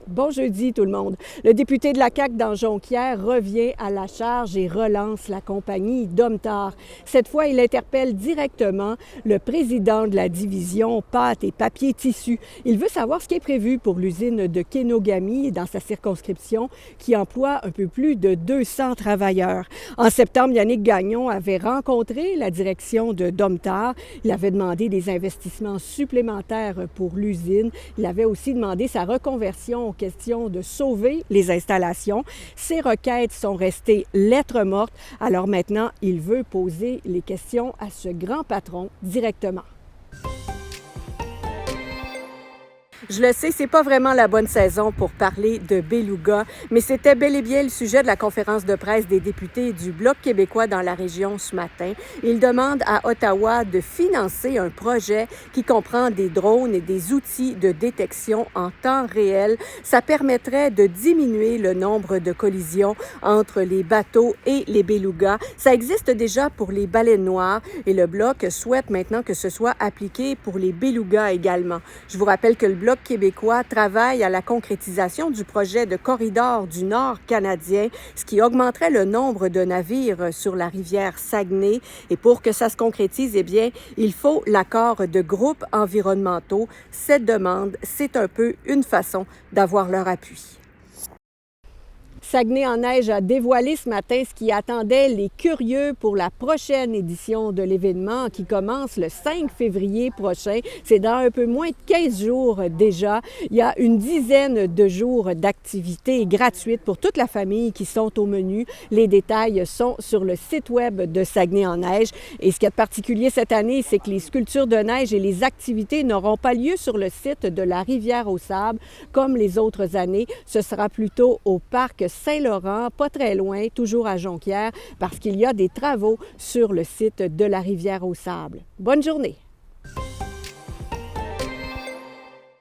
Bon jeudi tout le monde. Le député de la CAQ dans Jonquière revient à la charge et relance la compagnie Domtar. Cette fois, il interpelle directement le président de la division pâtes et papier tissu. Il veut savoir ce qui est prévu pour l'usine de Kenogami dans sa circonscription qui emploie un peu plus de 200 travailleurs. En septembre, Yannick Gagnon avait rencontré la direction de Domtar. Il avait demandé des investissements supplémentaires pour l'usine. Il avait aussi demandé sa reconversion question de sauver les installations. Ces requêtes sont restées lettres mortes. Alors maintenant, il veut poser les questions à ce grand patron directement. Je le sais, c'est pas vraiment la bonne saison pour parler de beluga, mais c'était bel et bien le sujet de la conférence de presse des députés du Bloc québécois dans la région ce matin. Ils demandent à Ottawa de financer un projet qui comprend des drones et des outils de détection en temps réel. Ça permettrait de diminuer le nombre de collisions entre les bateaux et les belugas. Ça existe déjà pour les baleines noires et le Bloc souhaite maintenant que ce soit appliqué pour les belugas également. Je vous rappelle que le Bloc québécois travaille à la concrétisation du projet de corridor du Nord canadien, ce qui augmenterait le nombre de navires sur la rivière Saguenay. Et pour que ça se concrétise, eh bien, il faut l'accord de groupes environnementaux. Cette demande, c'est un peu une façon d'avoir leur appui. Saguenay-en-Neige a dévoilé ce matin ce qui attendait les curieux pour la prochaine édition de l'événement qui commence le 5 février prochain. C'est dans un peu moins de 15 jours déjà. Il y a une dizaine de jours d'activités gratuites pour toute la famille qui sont au menu. Les détails sont sur le site web de Saguenay-en-Neige. Et ce qui est particulier cette année, c'est que les sculptures de neige et les activités n'auront pas lieu sur le site de la Rivière-au-Sable comme les autres années. Ce sera plutôt au parc Saint-Laurent, pas très loin, toujours à Jonquière, parce qu'il y a des travaux sur le site de la Rivière-au-Sable. Bonne journée!